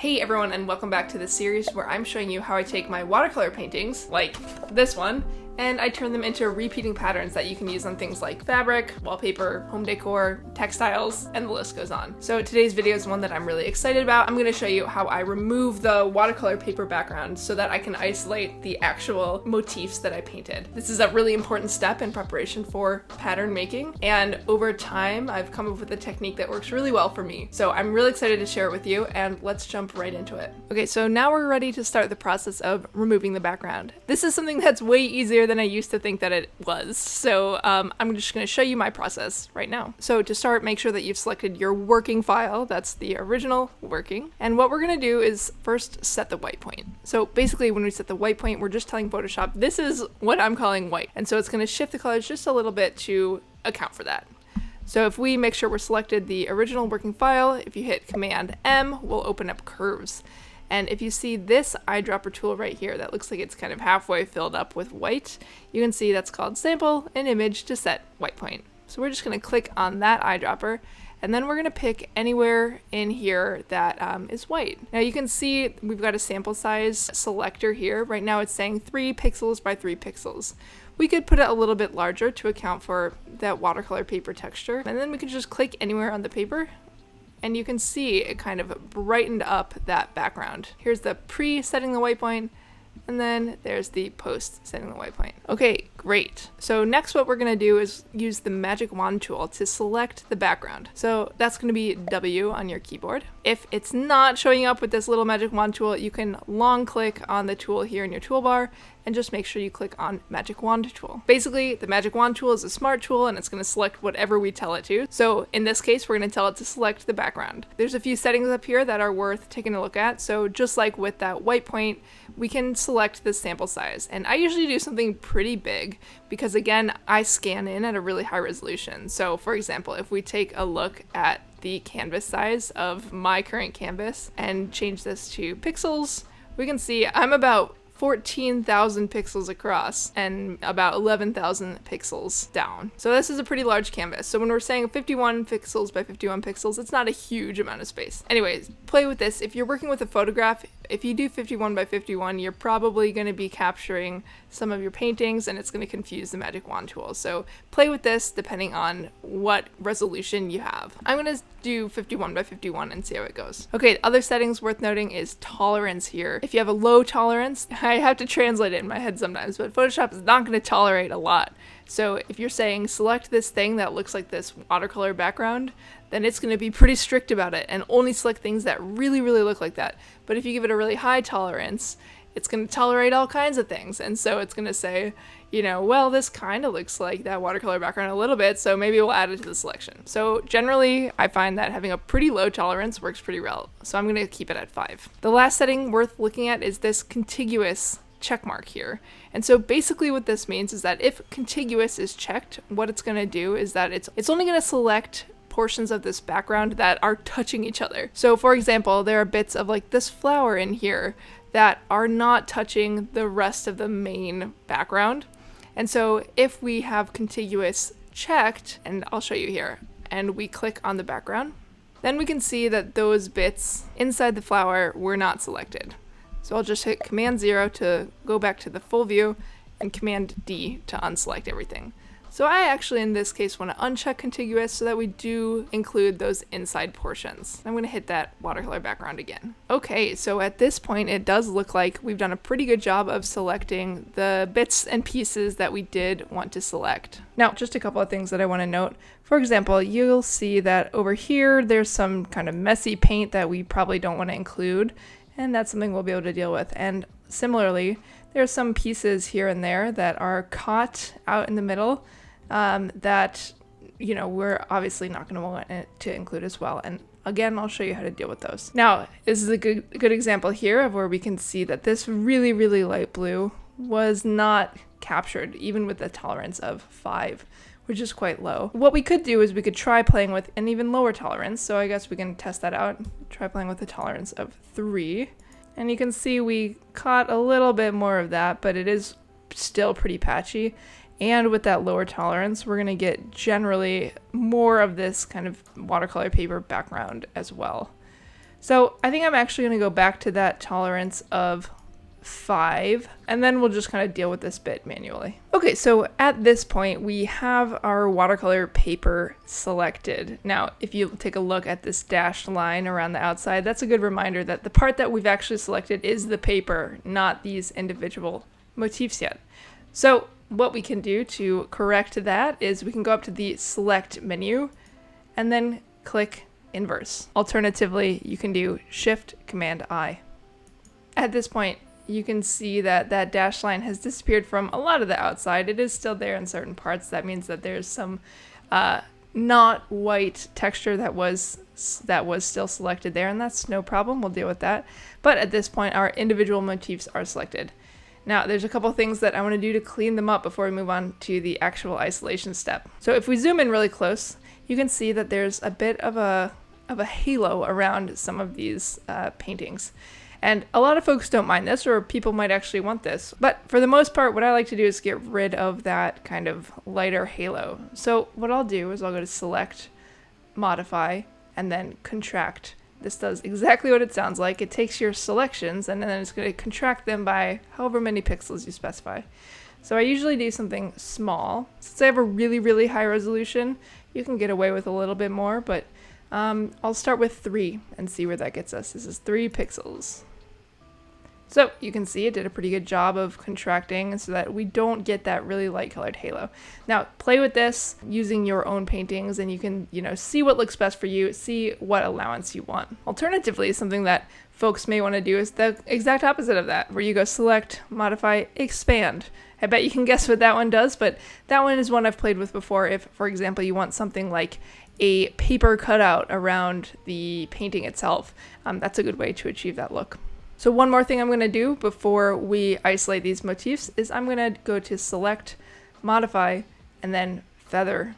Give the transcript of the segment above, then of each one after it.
Hey everyone, and welcome back to this series where I'm showing you how I take my watercolor paintings, like this one, and I turn them into repeating patterns that you can use on things like fabric, wallpaper, home decor, textiles, and the list goes on. So today's video is one that I'm really excited about. I'm going to show you how I remove the watercolor paper background so that I can isolate the actual motifs that I painted. This is a really important step in preparation for pattern making, and over time I've come up with a technique that works really well for me. So I'm really excited to share it with you, and let's jump right into it. Okay, so now we're ready to start the process of removing the background. This is something that's way easier than I used to think that it was. So I'm just going to show you my process right now. So to start, make sure that you've selected your working file. That's the original working. And what we're going to do is first set the white point. So basically when we set the white point, we're just telling Photoshop, this is what I'm calling white. And so it's going to shift the colors just a little bit to account for that. So if we make sure we're selected the original working file, if you hit Command M, we'll open up curves. And if you see this eyedropper tool right here that looks like it's kind of halfway filled up with white, you can see that's called Sample and Image to set white point. So we're just going to click on that eyedropper, and then we're going to pick anywhere in here that is white. Now you can see we've got a sample size selector here. Right now it's saying 3 pixels by 3 pixels. We could put it a little bit larger to account for that watercolor paper texture, and then we can just click anywhere on the paper, and you can see it kind of brightened up that background. Here's the pre-setting the white point, and then there's the post setting the white point. Okay, great. So next what we're gonna do is use the magic wand tool to select the background. So that's gonna be W on your keyboard. If it's not showing up with this little magic wand tool, you can long click on the tool here in your toolbar and just make sure you click on magic wand tool. Basically, the magic wand tool is a smart tool and it's going to select whatever we tell it to. So in this case, we're going to tell it to select the background. There's a few settings up here that are worth taking a look at. So just like with that white point, we can select the sample size. And I usually do something pretty big because again, I scan in at a really high resolution. So for example, if we take a look at the canvas size of my current canvas and change this to pixels, we can see I'm about 14,000 pixels across and about 11,000 pixels down. So this is a pretty large canvas. So when we're saying 51 pixels by 51 pixels, it's not a huge amount of space. Anyways, play with this. If you're working with a photograph, if you do 51 by 51, you're probably going to be capturing some of your paintings and it's going to confuse the magic wand tool. So play with this depending on what resolution you have. I'm going to do 51 by 51 and see how it goes. Okay, other settings worth noting is tolerance here. If you have a low tolerance, I have to translate it in my head sometimes, but Photoshop is not going to tolerate a lot. So if you're saying select this thing that looks like this watercolor background, then it's going to be pretty strict about it and only select things that really look like that. But if you give it a really high tolerance, it's going to tolerate all kinds of things. And so it's going to say, you know, well, this kind of looks like that watercolor background a little bit, so maybe we'll add it to the selection. So generally, I find that having a pretty low tolerance works pretty well. So I'm going to keep it at 5. The last setting worth looking at is this contiguous check mark here. And so basically what this means is that if contiguous is checked, what it's going to do is that it's only going to select portions of this background that are touching each other. So for example, there are bits of like this flower in here that are not touching the rest of the main background. And so if we have contiguous checked, and I'll show you here, and we click on the background, then we can see that those bits inside the flower were not selected. So I'll just hit Command 0 to go back to the full view and Command D to unselect everything. So I actually in this case want to uncheck contiguous so that we do include those inside portions. I'm going to hit that watercolor background again. Okay, so at this point it does look like we've done a pretty good job of selecting the bits and pieces that we did want to select. Now, just a couple of things that I want to note. For example, you'll see that over here there's some kind of messy paint that we probably don't want to include, and that's something we'll be able to deal with. And similarly, there's some pieces here and there that are caught out in the middle that, you know, we're obviously not going to want it to include as well. And again, I'll show you how to deal with those. Now, this is a good example here of where we can see that this really light blue was not captured, even with a tolerance of 5, which is quite low. What we could do is we could try playing with an even lower tolerance. So I guess we can test that out. Try playing with a tolerance of 3. And you can see we caught a little bit more of that, but it is still pretty patchy. And with that lower tolerance, we're going to get generally more of this kind of watercolor paper background as well. So I think I'm actually going to go back to that tolerance of 5, and then we'll just kind of deal with this bit manually. Okay, so at this point we have our watercolor paper selected. Now, if you take a look at this dashed line around the outside, that's a good reminder that the part that we've actually selected is the paper, not these individual motifs yet. So what we can do to correct that is we can go up to the select menu and then click inverse. Alternatively, you can do Shift Command I. At this point, you can see that that dashed line has disappeared from a lot of the outside. It is still there in certain parts. That means that there's some not white texture that was still selected there, and that's no problem. We'll deal with that. But at this point, our individual motifs are selected. Now, there's a couple things that I want to do to clean them up before we move on to the actual isolation step. So if we zoom in really close, you can see that there's a bit of a halo around some of these paintings. And a lot of folks don't mind this, or people might actually want this. But for the most part, what I like to do is get rid of that kind of lighter halo. So what I'll do is I'll go to Select, Modify, and then Contract. This does exactly what it sounds like. It takes your selections and then it's going to contract them by however many pixels you specify. So I usually do something small. Since I have a really, really high resolution, you can get away with a little bit more, but I'll start with 3 and see where that gets us. This is 3 pixels. So you can see it did a pretty good job of contracting so that we don't get that really light colored halo. Now play with this using your own paintings and you can, see what looks best for you, see what allowance you want. Alternatively, something that folks may want to do is the exact opposite of that, where you go Select, Modify, Expand. I bet you can guess what that one does, but that one is one I've played with before. If, for example, you want something like a paper cutout around the painting itself, that's a good way to achieve that look. So one more thing I'm going to do before we isolate these motifs is I'm going to go to Select, Modify, and then Feather.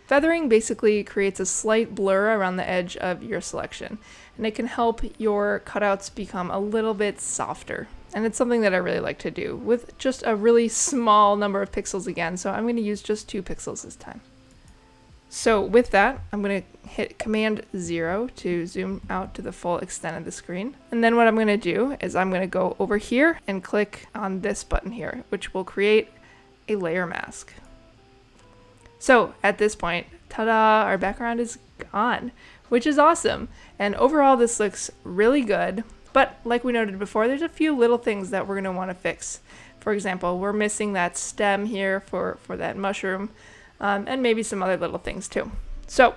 Feathering basically creates a slight blur around the edge of your selection, and it can help your cutouts become a little bit softer. And it's something that I really like to do with just a really small number of pixels again, so I'm going to use just 2 pixels this time. So with that, I'm going to hit Command 0 to zoom out to the full extent of the screen. And then what I'm going to do is I'm going to go over here and click on this button here, which will create a layer mask. So at this point, ta-da, our background is gone, which is awesome. And overall, this looks really good. But like we noted before, there's a few little things that we're going to want to fix. For example, we're missing that stem here for that mushroom. And maybe some other little things too. So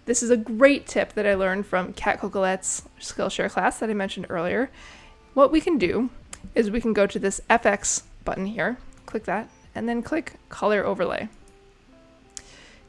this is a great tip that I learned from Cat Coquillette's Skillshare class that I mentioned earlier. What we can do is we can go to this FX button here, click that, and then click Color Overlay.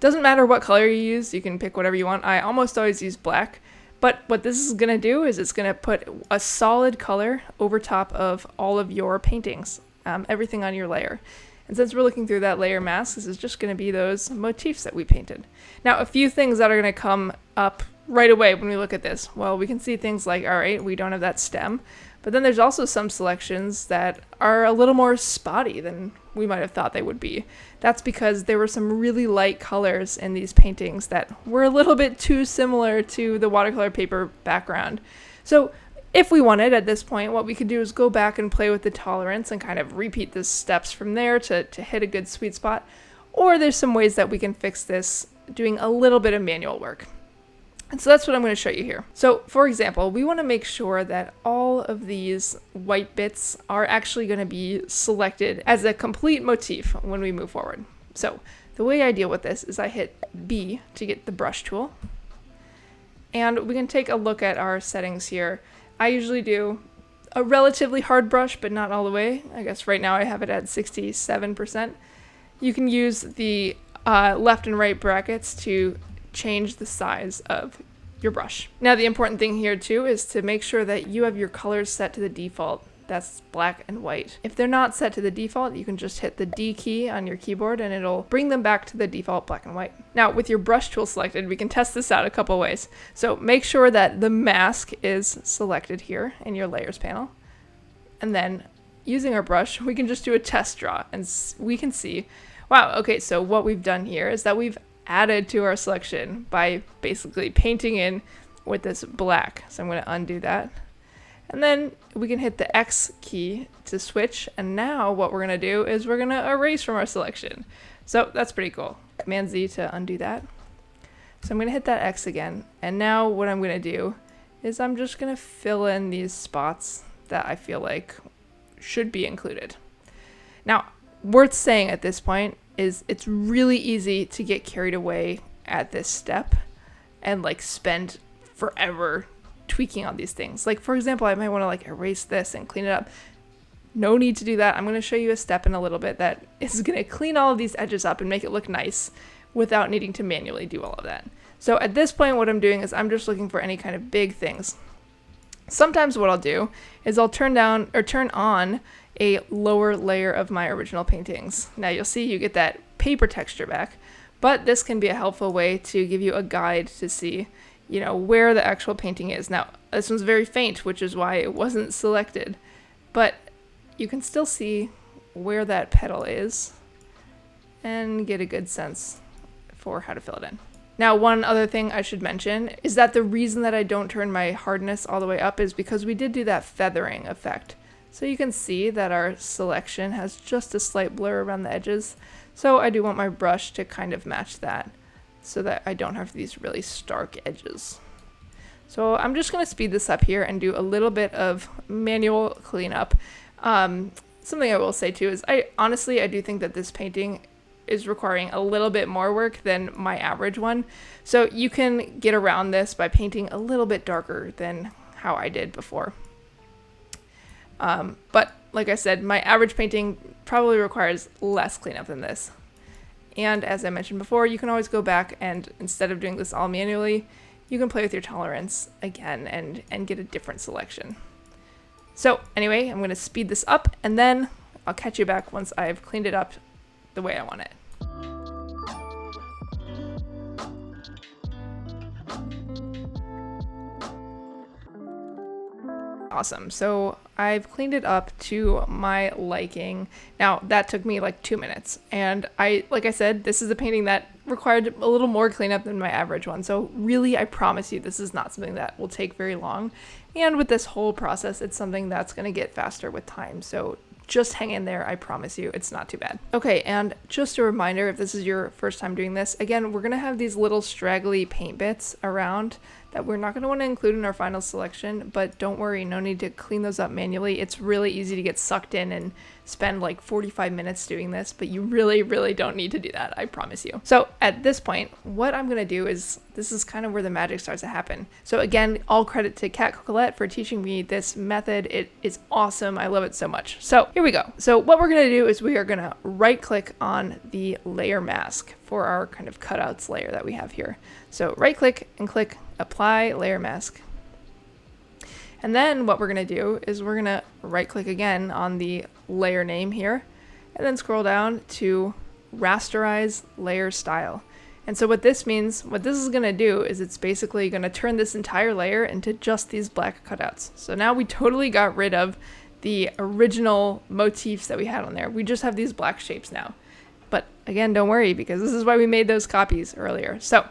Doesn't matter what color you use, you can pick whatever you want. I almost always use black, but what this is going to do is it's going to put a solid color over top of all of your paintings, everything on your layer. And since we're looking through that layer mask, this is just going to be those motifs that we painted. Now, a few things that are going to come up right away when we look at this. Well, we can see things like, all right, we don't have that stem. But then there's also some selections that are a little more spotty than we might have thought they would be. That's because there were some really light colors in these paintings that were a little bit too similar to the watercolor paper background. So if we wanted at this point, what we could do is go back and play with the tolerance and kind of repeat the steps from there to hit a good sweet spot. Or there's some ways that we can fix this doing a little bit of manual work. And so that's what I'm going to show you here. So for example, we want to make sure that all of these white bits are actually going to be selected as a complete motif when we move forward. So the way I deal with this is I hit B to get the brush tool. And we can take a look at our settings here. I usually do a relatively hard brush, but not all the way. I guess right now I have it at 67%. You can use the left and right brackets to change the size of your brush. Now the important thing here too is to make sure that you have your colors set to the default. That's black and white. If they're not set to the default, you can just hit the D key on your keyboard and it'll bring them back to the default black and white. Now with your brush tool selected, we can test this out a couple ways. So make sure that the mask is selected here in your layers panel. And then using our brush, we can just do a test draw and we can see, wow, okay, so what we've done here is that we've added to our selection by basically painting in with this black. So I'm going to undo that. And then we can hit the X key to switch. And now what we're going to do is we're going to erase from our selection. So that's pretty cool. Command Z to undo that. So I'm going to hit that X again. And now what I'm going to do is I'm just going to fill in these spots that I feel like should be included. Now, worth saying at this point is it's really easy to get carried away at this step and like spend forever tweaking on these things. Like, for example, I might want to like erase this and clean it up. No need to do that. I'm going to show you a step in a little bit that is going to clean all of these edges up and make it look nice without needing to manually do all of that. So at this point, what I'm doing is I'm just looking for any kind of big things. Sometimes what I'll do is I'll turn on a lower layer of my original paintings. Now you'll see you get that paper texture back, but this can be a helpful way to give you a guide to see, you know, where the actual painting is. Now, this one's very faint, which is why it wasn't selected, but you can still see where that petal is and get a good sense for how to fill it in. Now, one other thing I should mention is that the reason that I don't turn my hardness all the way up is because we did do that feathering effect. So you can see that our selection has just a slight blur around the edges. So I do want my brush to kind of match that so that I don't have these really stark edges. So I'm just going to speed this up here and do a little bit of manual cleanup. Something I will say too is I do think that this painting is requiring a little bit more work than my average one. So you can get around this by painting a little bit darker than how I did before. But like I said, my average painting probably requires less cleanup than this. And as I mentioned before, you can always go back and instead of doing this all manually, you can play with your tolerance again and get a different selection. So anyway, I'm going to speed this up and then I'll catch you back once I've cleaned it up the way I want it. Awesome. So I've cleaned it up to my liking. Now that took me like 2 minutes. And like I said, this is a painting that required a little more cleanup than my average one. So really, I promise you, this is not something that will take very long. And with this whole process, it's something that's going to get faster with time. So just hang in there. I promise you, it's not too bad. Okay. And just a reminder, if this is your first time doing this, again, we're going to have these little straggly paint bits around that we're not going to want to include in our final selection, but don't worry, no need to clean those up manually. It's really easy to get sucked in and spend like 45 minutes doing this, but you really, really don't need to do that, I promise you. So at this point, what I'm going to do is, this is kind of where the magic starts to happen. So again, all credit to Cat Coquillette for teaching me this method. It is awesome. I love it so much. So here we go. So what we're going to do is we are going to right click on the layer mask for our kind of cutouts layer that we have here. So right click and click apply layer mask. And then what we're going to do is we're going to right click again on the layer name here and then scroll down to rasterize layer style. And so what this means, what this is going to do is it's basically going to turn this entire layer into just these black cutouts. So now we totally got rid of the original motifs that we had on there. We just have these black shapes now. But again, don't worry, because this is why we made those copies earlier. So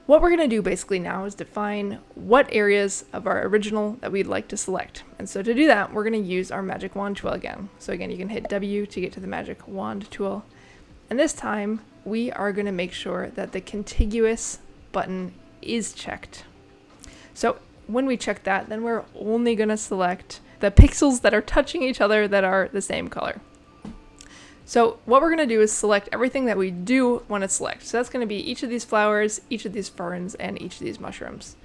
what we're going to do basically now is define what areas of our original that we'd like to select. And so to do that, we're going to use our magic wand tool again. So again, you can hit W to get to the magic wand tool. And this time we are going to make sure that the contiguous button is checked. So when we check that, then we're only going to select the pixels that are touching each other that are the same color. So what we're going to do is select everything that we do want to select. So that's going to be each of these flowers, each of these ferns, and each of these mushrooms.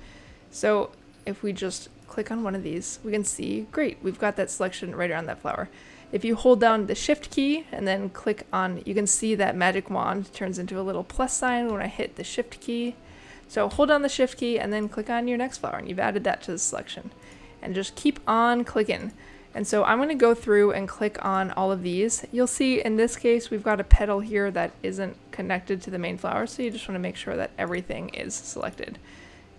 So if we just click on one of these, we can see, great, we've got that selection right around that flower. If you hold down the shift key and then click on, you can see that magic wand turns into a little plus sign when I hit the shift key. So hold down the shift key and then click on your next flower and you've added that to the selection. And just keep on clicking. And so I'm going to go through and click on all of these. You'll see in this case, we've got a petal here that isn't connected to the main flower. So you just want to make sure that everything is selected.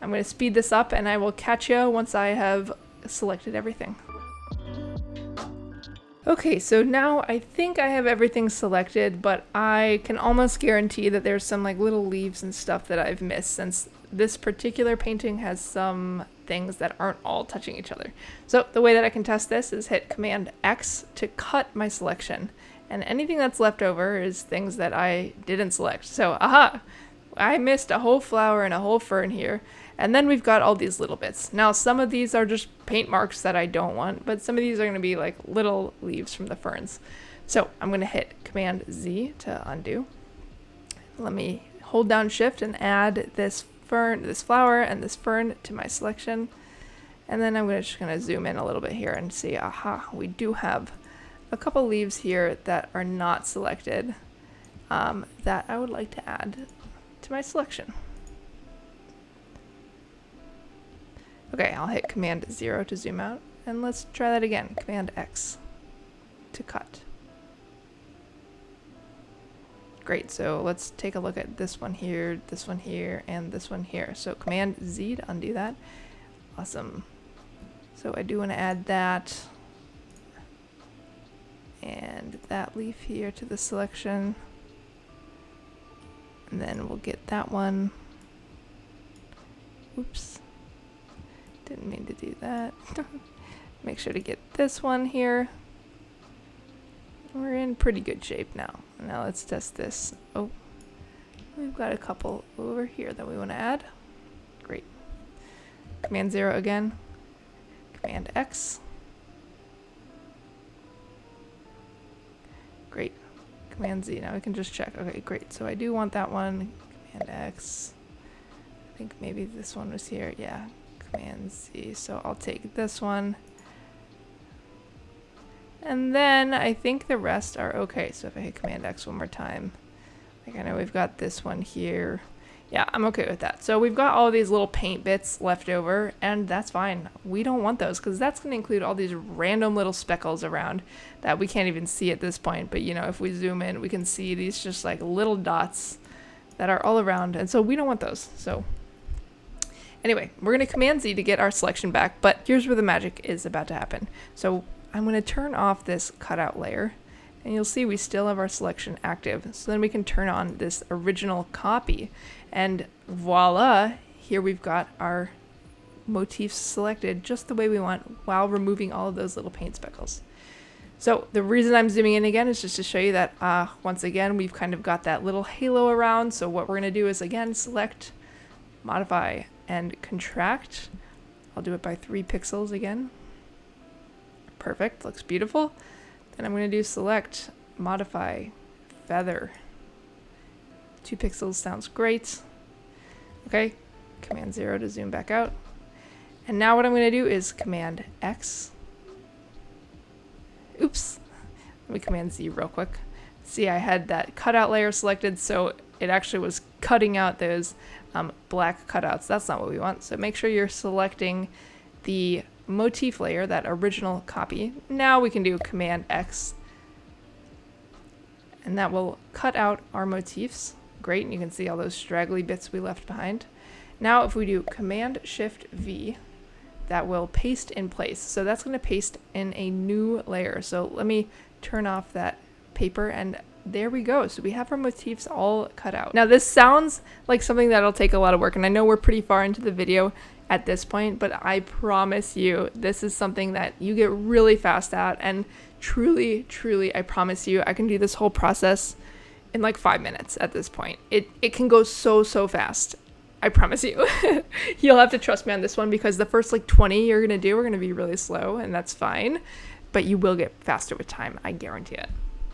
I'm going to speed this up and I will catch you once I have selected everything. Okay, so now I think I have everything selected, but I can almost guarantee that there's some like little leaves and stuff that I've missed, since this particular painting has some things that aren't all touching each other. So the way that I can test this is hit Command X to cut my selection, and anything that's left over is things that I didn't select. So aha! I missed a whole flower and a whole fern here. And then we've got all these little bits. Now, some of these are just paint marks that I don't want, but some of these are going to be like little leaves from the ferns. So I'm going to hit Command Z to undo. Let me hold down Shift and add this fern, this flower, and this fern to my selection. And then I'm just going to zoom in a little bit here and see, aha, we do have a couple leaves here that are not selected that I would like to add to my selection. Okay, I'll hit Command 0 to zoom out, and let's try that again. Command X to cut. Great, so let's take a look at this one here, and this one here. So Command Z to undo that. Awesome. So I do want to add that and that leaf here to the selection. And then we'll get that one. Oops. Didn't mean to do that. Make sure to get this one here. We're in pretty good shape now. Now let's test this. Oh, we've got a couple over here that we want to add. Great. Command 0 again. Command X. Great. Command Z. Now we can just check. Okay, great. So I do want that one. Command X. I think maybe this one was here. Yeah. Command Z. So I'll take this one. And then I think the rest are okay. So if I hit Command X one more time, like I know we've got this one here. Yeah, I'm okay with that. So we've got all these little paint bits left over, and that's fine. We don't want those because that's going to include all these random little speckles around that we can't even see at this point. But you know, if we zoom in, we can see these just like little dots that are all around. And so we don't want those. So anyway, we're going to Command Z to get our selection back, but here's where the magic is about to happen. So I'm going to turn off this cutout layer, and you'll see we still have our selection active. So then we can turn on this original copy, and voila, here we've got our motifs selected just the way we want while removing all of those little paint speckles. So the reason I'm zooming in again is just to show you that once again, we've kind of got that little halo around. So what we're going to do is again, select, modify, and contract. I'll do it by 3 pixels again. Perfect, looks beautiful. Then I'm going to do select, modify, feather. 2 pixels sounds great. Okay, Command 0 to zoom back out. And now what I'm going to do is Command X. Oops, let me Command Z real quick. See, I had that cutout layer selected, so it actually was cutting out those black cutouts. That's not what we want. So make sure you're selecting the motif layer, that original copy. Now we can do Command X, and that will cut out our motifs. Great, and you can see all those straggly bits we left behind. Now if we do Command Shift V, that will paste in place. So that's going to paste in a new layer. So let me turn off that paper, and there we go. So we have our motifs all cut out. Now this sounds like something that'll take a lot of work, and I know we're pretty far into the video at this point, but I promise you this is something that you get really fast at, and truly, I promise you I can do this whole process in like 5 minutes at this point. It can go so fast. I promise you. You'll have to trust me on this one because the first like 20 you're gonna do are gonna be really slow, and that's fine, but you will get faster with time, I guarantee it.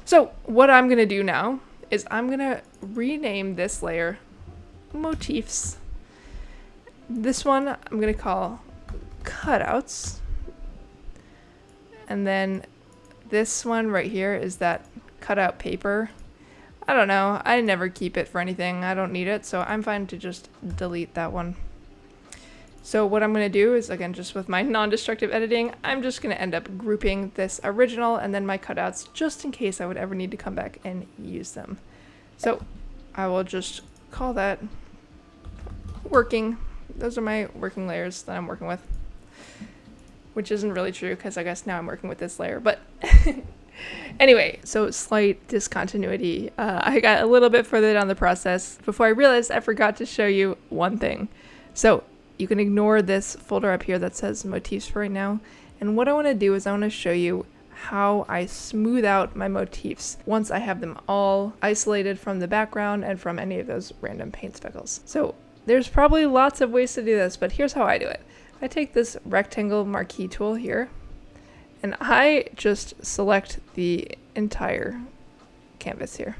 So what I'm gonna do now is I'm gonna rename this layer Motifs. This one I'm gonna call Cutouts, and then this one right here is that cutout paper. I don't know, I never keep it for anything, I don't need it, so I'm fine to just delete that one. So what I'm gonna do is, again, just with my non-destructive editing, I'm just gonna end up grouping this original and then my cutouts just in case I would ever need to come back and use them. So I will just call that working. Those are my working layers that I'm working with, which isn't really true because I guess now I'm working with this layer, but Anyway, so slight discontinuity. I got a little bit further down the process before I realized I forgot to show you one thing. So you can ignore this folder up here that says motifs for right now. And what I want to do is I want to show you how I smooth out my motifs once I have them all isolated from the background and from any of those random paint speckles. So there's probably lots of ways to do this, but here's how I do it. I take this rectangle marquee tool here, and I just select the entire canvas here.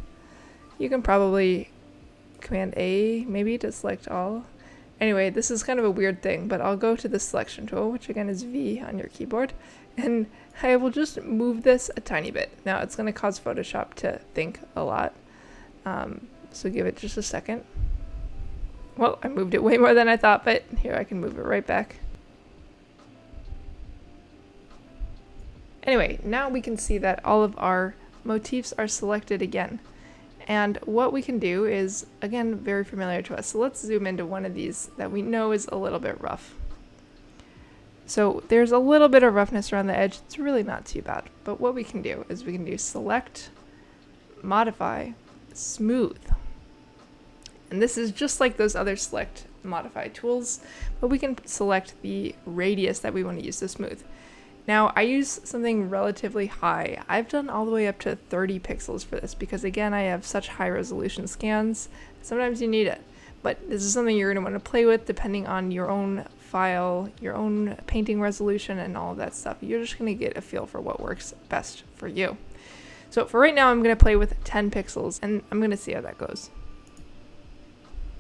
You can probably Command A maybe to select all. Anyway, this is kind of a weird thing, but I'll go to the selection tool, which again is V on your keyboard, and I will just move this a tiny bit. Now it's going to cause Photoshop to think a lot, so give it just a second. Well, I moved it way more than I thought, but here I can move it right back. Anyway, now we can see that all of our motifs are selected again. And what we can do is, again, very familiar to us. So let's zoom into one of these that we know is a little bit rough. So there's a little bit of roughness around the edge. It's really not too bad. But what we can do is we can do select, modify, smooth. And this is just like those other select, modify tools, but we can select the radius that we want to use to smooth. Now, I use something relatively high. I've done all the way up to 30 pixels for this because, again, I have such high resolution scans. Sometimes you need it, but this is something you're going to want to play with depending on your own file, your own painting resolution, and all of that stuff. You're just going to get a feel for what works best for you. So for right now, I'm going to play with 10 pixels, and I'm going to see how that goes.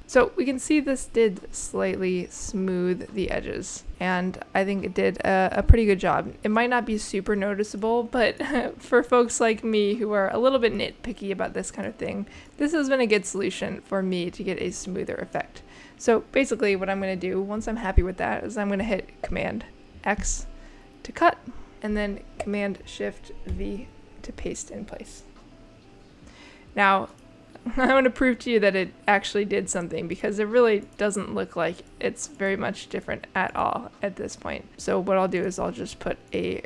So we can see this did slightly smooth the edges, and I think it did a pretty good job. It might not be super noticeable, but for folks like me who are a little bit nitpicky about this kind of thing, this has been a good solution for me to get a smoother effect. So basically what I'm going to do once I'm happy with that is I'm going to hit Command X to cut, and then Command Shift V to paste in place. Now, I want to prove to you that it actually did something because it really doesn't look like it's very much different at all at this point. So what I'll do is I'll just put a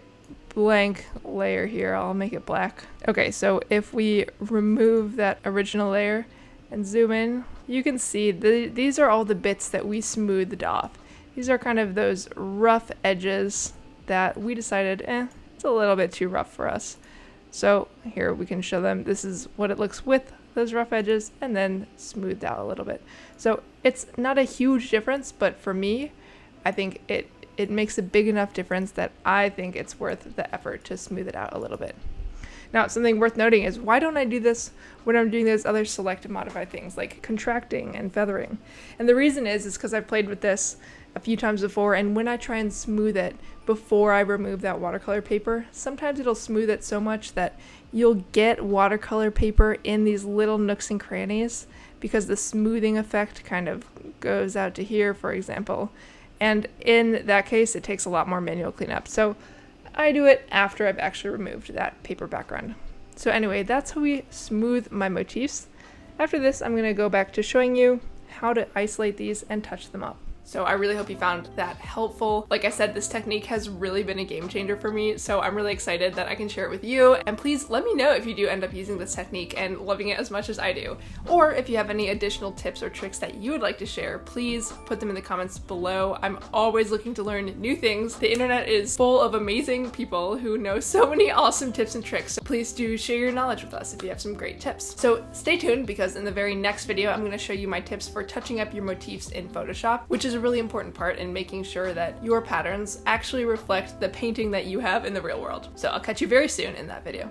blank layer here. I'll make it black. Okay, so if we remove that original layer and zoom in, you can see these are all the bits that we smoothed off. These are kind of those rough edges that we decided, it's a little bit too rough for us. So here we can show them this is what it looks with those rough edges and then smoothed out a little bit. So it's not a huge difference, but for me, I think it makes a big enough difference that I think it's worth the effort to smooth it out a little bit. Now, something worth noting is why don't I do this when I'm doing those other select and modify things like contracting and feathering? And the reason is because I've played with this a few times before, and when I try and smooth it before I remove that watercolor paper, sometimes it'll smooth it so much that you'll get watercolor paper in these little nooks and crannies because the smoothing effect kind of goes out to here, for example. And in that case, it takes a lot more manual cleanup. So I do it after I've actually removed that paper background. So anyway, that's how we smooth my motifs. After this, I'm going to go back to showing you how to isolate these and touch them up. So I really hope you found that helpful. Like I said, this technique has really been a game changer for me, so I'm really excited that I can share it with you. And please let me know if you do end up using this technique and loving it as much as I do. Or if you have any additional tips or tricks that you would like to share, please put them in the comments below. I'm always looking to learn new things. The internet is full of amazing people who know so many awesome tips and tricks. So please do share your knowledge with us if you have some great tips. So stay tuned because in the very next video, I'm going to show you my tips for touching up your motifs in Photoshop, which is a really important part in making sure that your patterns actually reflect the painting that you have in the real world. So I'll catch you very soon in that video.